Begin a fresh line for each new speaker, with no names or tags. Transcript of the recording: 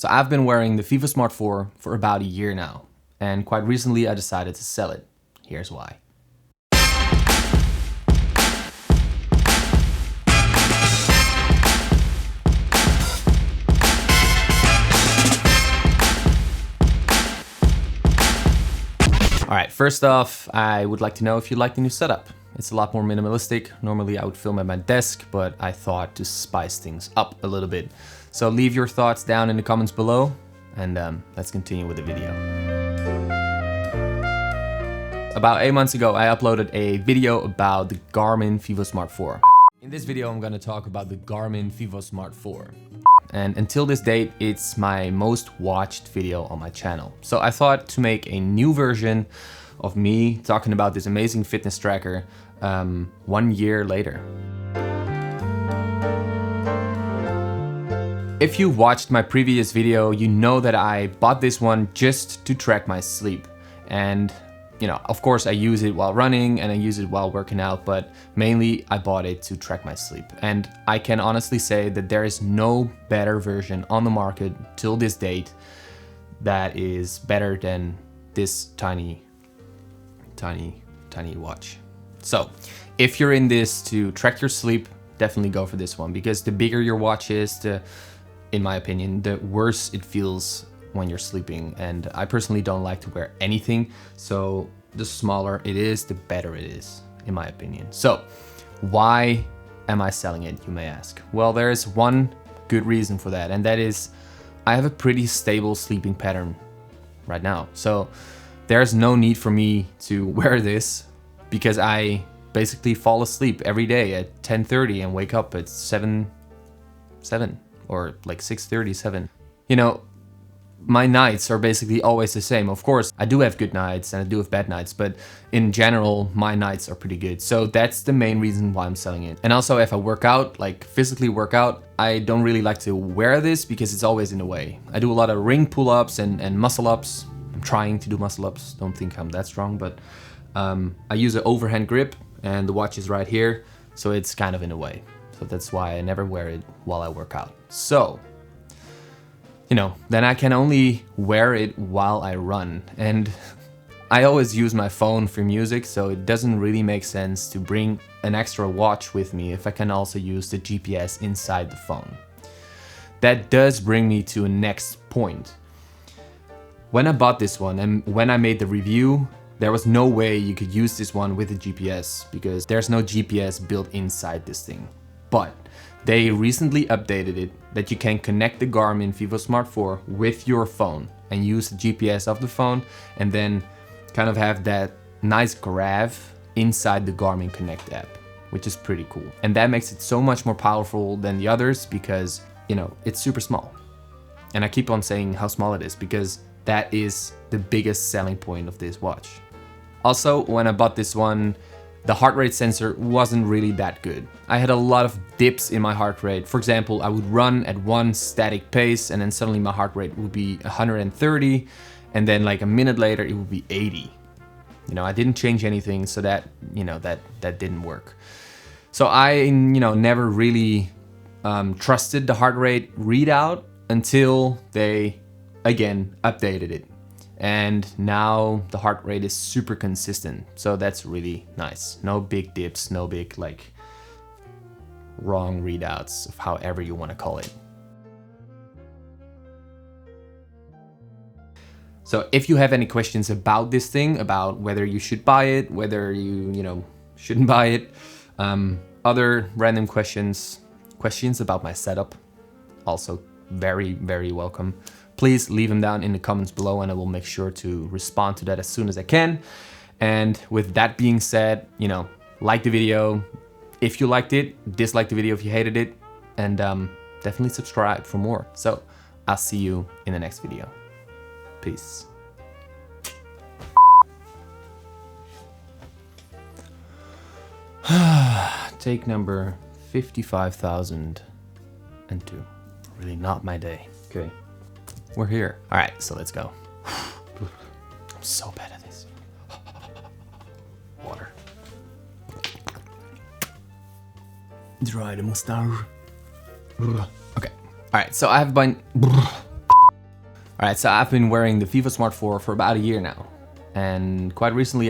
So I've been wearing the Vivosmart 4 for about a year now, and quite recently I decided to sell it. Here's why. Alright, first off, I would like to know if you like the new setup. It's a lot more minimalistic. Normally I would film at my desk, but I thought to spice things up a little bit. So leave your thoughts down in the comments below, and let's continue with the video. About 8 months ago, I uploaded a video about the Garmin Vivosmart 4. In this video, I'm gonna talk about the Garmin Vivosmart 4. And until this date, it's my most watched video on my channel. So I thought to make a new version of me talking about this amazing fitness tracker 1 year later. If you watched my previous video, you know that I bought this one just to track my sleep. And you know, of course I use it while running and I use it while working out, but mainly I bought it to track my sleep. And I can honestly say that there is no better version on the market till this date that is better than this tiny watch. So if you're in this to track your sleep, definitely go for this one, because the bigger your watch is, in my opinion, the worse it feels when you're sleeping. And I personally don't like to wear anything, so the smaller it is, the better it is, in my opinion. So why am I selling it, you may ask? Well, there is one good reason for that, and that is I have a pretty stable sleeping pattern right now. So there's no need for me to wear this, because I basically fall asleep every day at 10:30 and wake up at 7 or like 6:37. You know, my nights are basically always the same. Of course, I do have good nights and I do have bad nights, but in general, my nights are pretty good. So that's the main reason why I'm selling it. And also, if I work out, like physically work out, I don't really like to wear this because it's always in the way. I do a lot of ring pull-ups and muscle ups. I'm trying to do muscle ups. Don't think I'm that strong, but I use an overhand grip and the watch is right here. So it's kind of in the way. So that's why I never wear it while I work out. So, you know, then I can only wear it while I run. And I always use my phone for music, so it doesn't really make sense to bring an extra watch with me if I can also use the GPS inside the phone. That does bring me to a next point. When I bought this one and when I made the review, there was no way you could use this one with a GPS, because there's no GPS built inside this thing. But they recently updated it that you can connect the Garmin Vivosmart 4 with your phone and use the GPS of the phone, and then kind of have that nice graph inside the Garmin Connect app, which is pretty cool. And that makes it so much more powerful than the others because, you know, it's super small. And I keep on saying how small it is because that is the biggest selling point of this watch. Also, when I bought this one, the heart rate sensor wasn't really that good. I had a lot of dips in my heart rate. For example, I would run at one static pace and then suddenly my heart rate would be 130, and then like a minute later it would be 80. You know, I didn't change anything, so that, you know, that didn't work. So I, you know, never really trusted the heart rate readout until they, again, updated it. And now the heart rate is super consistent, so that's really nice. No big dips, no big like wrong readouts, of however you want to call it. So if you have any questions about this thing, about whether you should buy it, whether you know, shouldn't buy it, other random questions about my setup, also very, very welcome. Please leave them down in the comments below and I will make sure to respond to that as soon as I can. And with that being said, you know, like the video if you liked it, dislike the video if you hated it, and definitely subscribe for more. So I'll see you in the next video. Peace. Take number 55,002. Really not my day. Okay. We're here. All right, so let's go. I'm so bad at this. Water. Dry the mustache. Okay. All right, so I have been. All right, so I've been wearing the Vivosmart for about a year now. And quite recently